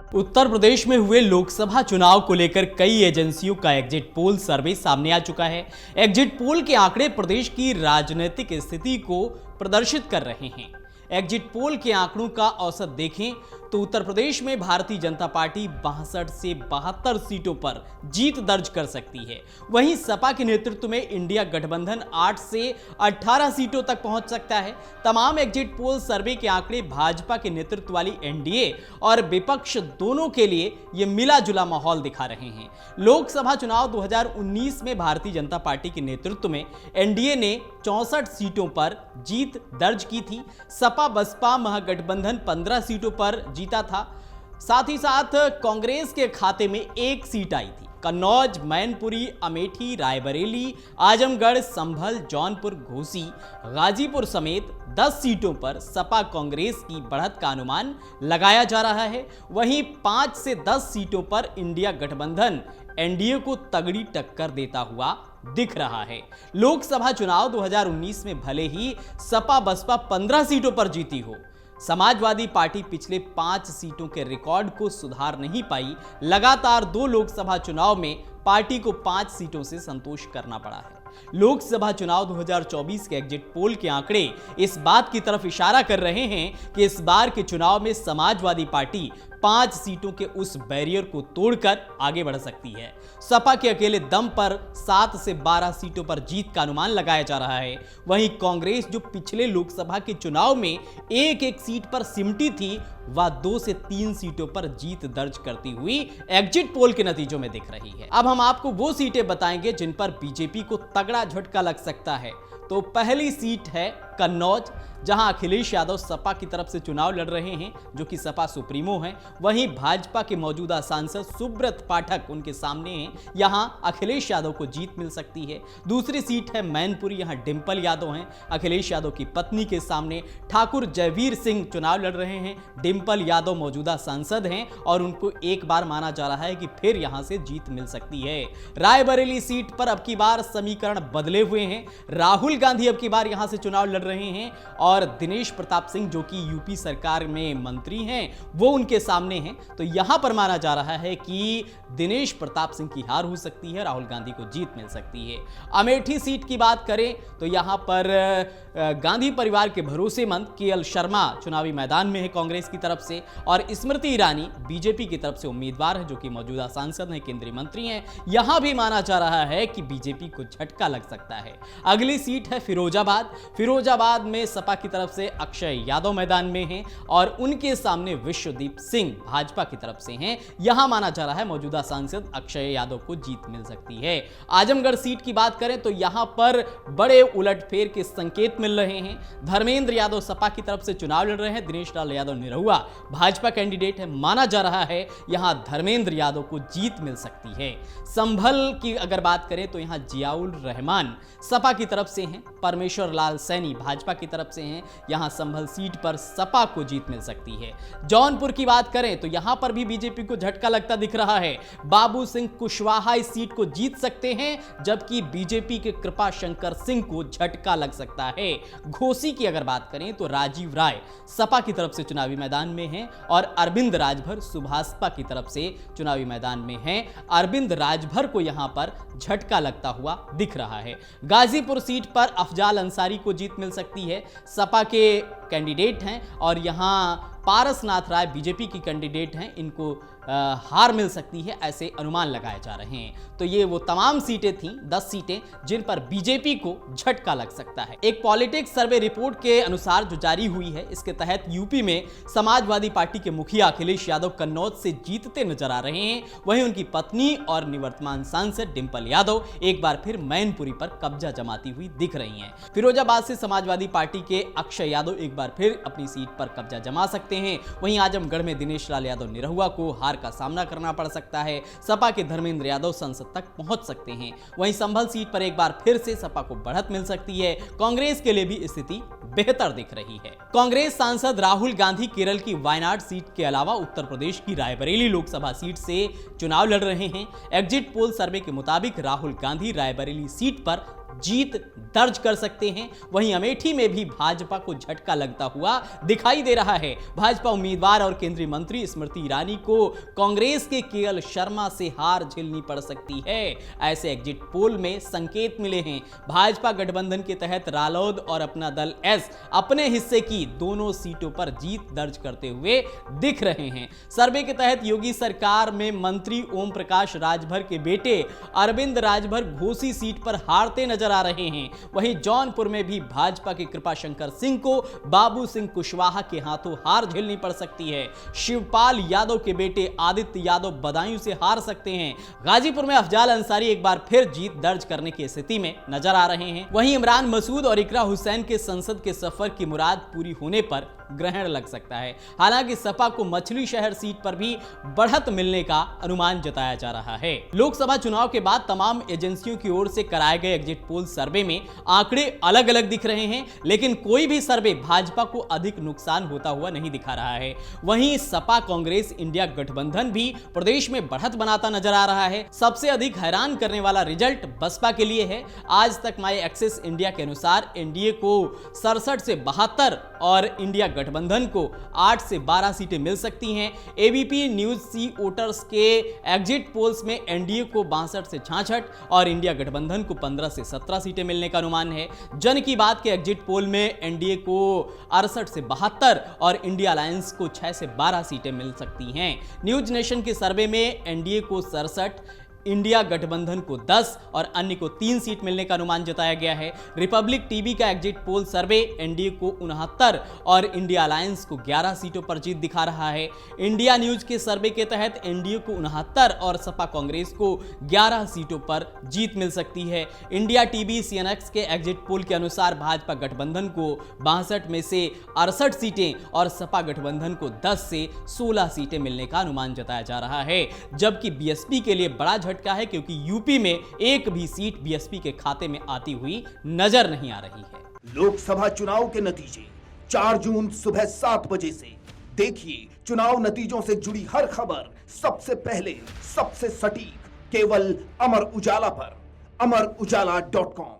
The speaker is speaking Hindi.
उत्तर प्रदेश में हुए लोकसभा चुनाव को लेकर कई एजेंसियों का एग्जिट पोल सर्वे सामने आ चुका है। एग्जिट पोल के आंकड़े प्रदेश की राजनीतिक स्थिति को प्रदर्शित कर रहे हैं। एग्जिट पोल के आंकड़ों का औसत देखें तो उत्तर प्रदेश में भारतीय जनता पार्टी 62 से 72 सीटों पर जीत दर्ज कर सकती है। वहीं सपा के नेतृत्व में इंडिया गठबंधन 8 से 18 सीटों तक पहुंच सकता है। तमाम एग्जिट पोल सर्वे के आंकड़े भाजपा के नेतृत्व वाली एनडीए और विपक्ष दोनों के लिए ये मिला जुला माहौल दिखा रहे हैं। लोकसभा चुनाव 2019 में भारतीय जनता पार्टी के नेतृत्व में एनडीए ने 64 सीटों पर जीत दर्ज की थी। सपा बसपा महागठबंधन 15 सीटों पर जीता था। साथ ही साथ कांग्रेस के खाते में 1 सीट आई थी। कन्नौज, मैनपुरी, अमेठी, रायबरेली, आजमगढ़, संभल, जौनपुर, घोसी, गाजीपुर समेत 10 सीटों पर सपा कांग्रेस की बढ़त का अनुमान लगाया जा रहा है। वहीं 5 से 10 सीटों पर इंडिया गठबंधन एनडीए को तगड़ी टक्कर देता हुआ दिख रहा है। लोकसभा चुनाव 2019 में भले ही सपा बसपा 15 सीटों पर जीती हो, समाजवादी पार्टी पिछले 5 सीटों के रिकॉर्ड को सुधार नहीं पाई। लगातार 2 लोकसभा चुनाव में पार्टी को 5 सीटों से संतोष करना पड़ा है। लोकसभा चुनाव 2024 के एग्जिट पोल के आंकड़े इस बात की तरफ इशारा कर रहे हैं कि इस बार के चुनाव में समाजवादी पार्टी 5 सीटों के उस बैरियर को तोड़कर आगे बढ़ सकती है। सपा के अकेले दम पर 7 से 12 सीटों पर जीत का अनुमान लगाया जा रहा है। वहीं कांग्रेस जो पिछले लोकसभा के चुनाव में एक सीट पर सिमटी थी, वह 2 से 3 सीटों पर जीत दर्ज करती हुई एग्जिट पोल के नतीजों में दिख रही है। अब हम आपको वो सीटें बताएंगे जिन पर बीजेपी को तगड़ा झटका लग सकता है। तो पहली सीट है कन्नौज, जहां अखिलेश यादव सपा की तरफ से चुनाव लड़ रहे हैं, जो कि सपा सुप्रीमो हैं। वहीं भाजपा के मौजूदा सांसद सुब्रत पाठक उनके सामने हैं। यहां अखिलेश यादव को जीत मिल सकती है। दूसरी सीट है मैनपुरी, यहां डिंपल यादव हैं। अखिलेश यादव की पत्नी के सामने ठाकुर जयवीर सिंह चुनाव लड़ रहे हैं। डिंपल यादव मौजूदा सांसद हैं और उनको एक बार माना जा रहा है कि फिर यहां से जीत मिल सकती है। रायबरेली सीट पर अब की बार समीकरण बदले हुए हैं। राहुल गांधी अब की बार यहां से चुनाव लड़ रहे हैं और दिनेश प्रताप सिंह, जो कि यूपी सरकार में मंत्री हैं, वो उनके सामने हैं। तो यहां पर माना जा रहा है कि दिनेश प्रताप सिंह की हार हो सकती है, राहुल गांधी को जीत मिल सकती है। अमेठी सीट की बात करें तो यहां पर गांधी परिवार के भरोसेमंद केएल शर्मा चुनावी मैदान में है कांग्रेस की तरफ से, और स्मृति ईरानी बीजेपी की तरफ से उम्मीदवार है, जो कि मौजूदा सांसद हैं, केंद्रीय मंत्री हैं। यहां भी माना जा रहा है कि बीजेपी को झटका लग सकता है। अगली सीट है फिरोजाबाद। फिरोजाबाद में सपा की तरफ से अक्षय यादव मैदान में हैं और उनके सामने विश्वदीप सिंह भाजपा की तरफ से हैं। यहां माना जा रहा है मौजूदा सांसद अक्षय यादव को जीत मिल सकती है। आजमगढ़ सीट की बात करें तो यहां पर बड़े उलटफेर के संकेत मिल रहे हैं। धर्मेंद्र यादव सपा की तरफ से चुनाव लड़ रहे हैं। दिनेश लाल यादव निरहुआ भाजपा कैंडिडेट है। माना जा रहा है यहां धर्मेंद्र यादव को जीत मिल सकती है। संभल की अगर बात करें तो यहां जियाउल रहमान सपा की तरफ से हैं। परमेश्वर लाल सैनी भाजपा की तरफ से हैं। यहां संभल सीट पर सपा को जीत मिल सकती है। जौनपुर की बात करें तो यहां पर भी बीजेपी को झटका लगता दिख रहा है। बाबू सिंह कुशवाहा इस सीट को जीत सकते हैं, जबकि बीजेपी के कृपा शंकर सिंह को झटका लग सकता है। घोसी की अगर बात करें तो राजीव राय सपा की तरफ से चुनावी मैदान में हैं और अरविंद राजभर सुभाषपा की तरफ से चुनावी मैदान में हैं। अरविंद राजभर को यहां पर झटका लगता हुआ दिख रहा है। गाजीपुर सीट पर अफजाल अंसारी को जीत मिल सकती है। सपा के कैंडिडेट हैं और यहां पारसनाथ राय बीजेपी की कैंडिडेट हैं। इनको हार मिल सकती है, ऐसे अनुमान लगाए जा रहे हैं। तो ये वो तमाम सीटें थीं, 10 सीटें जिन पर बीजेपी को झटका लग सकता है। एक पॉलिटिक्स सर्वे रिपोर्ट के अनुसार जो जारी हुई है, इसके तहत यूपी में समाजवादी पार्टी के मुखिया अखिलेश यादव कन्नौज से जीतते नजर आ रहे हैं। वहीं उनकी पत्नी और निवर्तमान सांसद डिंपल यादव एक बार फिर मैनपुरी पर कब्जा जमाती हुई दिख रही हैं। फिरोजाबाद से समाजवादी पार्टी के अक्षय यादव एक बार फिर अपनी सीट पर कब्जा जमा सकते हैं। वहीं आजमगढ़ में दिनेश लाल यादव निरहुआ को हार का सामना करना पड़ सकता है। सपा के धर्मेंद्र यादव संसद तक पहुंच सकते हैं। वहीं संभल सीट पर एक बार फिर से सपा को बढ़त मिल सकती है। कांग्रेस के लिए भी स्थिति बेहतर दिख रही है। कांग्रेस सांसद राहुल गांधी केरल की वायनाड सीट के अलावा उत्तर प्रदेश की रायबरेली लोकसभा सीट से चुनाव लड़ रहे हैं। एग्जिट पोल सर्वे के मुताबिक राहुल गांधी रायबरेली सीट पर जीत दर्ज कर सकते हैं। वहीं अमेठी में भी भाजपा को झटका लगता हुआ दिखाई दे रहा है। भाजपा उम्मीदवार और केंद्रीय मंत्री स्मृति ईरानी को कांग्रेस के केएल शर्मा से हार झेलनी पड़ सकती है, ऐसे एग्जिट पोल में संकेत मिले हैं। भाजपा गठबंधन के तहत रालोद और अपना दल एस अपने हिस्से की दोनों सीटों पर जीत दर्ज करते हुए दिख रहे हैं। सर्वे के तहत योगी सरकार में मंत्री ओम प्रकाश राजभर के बेटे अरविंद राजभर घोसी सीट पर हारते नजर आ रहे हैं। वहीं जौनपुर में भी भाजपा के कृपाशंकर सिंह को बाबू सिंह कुशवाहा के हाथों हार झेलनी पड़ सकती है। शिवपाल यादव के बेटे आदित्य यादव बदायूं से हार सकते हैं। गाजीपुर में अफजाल अंसारी एक बार फिर जीत दर्ज करने की स्थिति में नजर आ रहे हैं। वहीं इमरान मसूद और इकरा हुसैन के संसद के सफर की मुराद पूरी होने पर ग्रहण लग सकता है। हालांकि सपा को मछली शहर सीट पर भी बढ़त मिलने का अनुमान जताया जा रहा है। लोकसभा चुनाव के बाद तमाम एजेंसियों की ओर से कराए गए एग्जिट पोल सर्वे में आंकड़े अलग अलग दिख रहे हैं, लेकिन कोई भी सर्वे भाजपा को अधिक नुकसान होता हुआ नहीं दिखा रहा है। वहीं सपा कांग्रेस इंडिया गठबंधन भी प्रदेश में बढ़त बनाता नजर आ रहा है। सबसे अधिक हैरान करने वाला रिजल्ट बसपा के लिए है। आज तक माई एक्सेस इंडिया के अनुसार एनडीए को 67 से 72 और इंडिया गठबंधन को 8 से 12 सीटें मिल सकती हैं। एबीपी न्यूज सी वोटर्स के एग्जिट पोल्स में एनडीए को 62 से 66 और इंडिया गठबंधन को 15 से 17 सीटें मिलने का अनुमान है। जन की बात के एग्जिट पोल में एनडीए को 68 से 72 और इंडिया अलायंस को 6 से 12 सीटें मिल सकती हैं। न्यूज नेशन के सर्वे में एनडीए को 67, इंडिया गठबंधन को 10 और अन्य को 3 सीट मिलने का अनुमान जताया गया है। रिपब्लिक टीवी का एग्जिट पोल सर्वे एनडीए को 69 और इंडिया अलायंस को 11 सीटों पर जीत दिखा रहा है। इंडिया न्यूज के सर्वे के तहत एनडीए को 69 और सपा कांग्रेस को 11 सीटों पर जीत मिल सकती है। इंडिया टीवी सीएनएक्स के एग्जिट पोल के अनुसार भाजपा गठबंधन को 62 में से 68 सीटें और सपा गठबंधन को 10 से 16 सीटें मिलने का अनुमान जताया जा रहा है। जबकि बीएसपी के लिए बड़ा झटका है, क्योंकि यूपी में एक भी सीट बीएसपी के खाते में आती हुई नजर नहीं आ रही है। लोकसभा चुनाव के नतीजे 4 जून सुबह 7 बजे से देखिए। चुनाव नतीजों से जुड़ी हर खबर सबसे पहले, सबसे सटीक, केवल अमर उजाला पर, amarujala.com।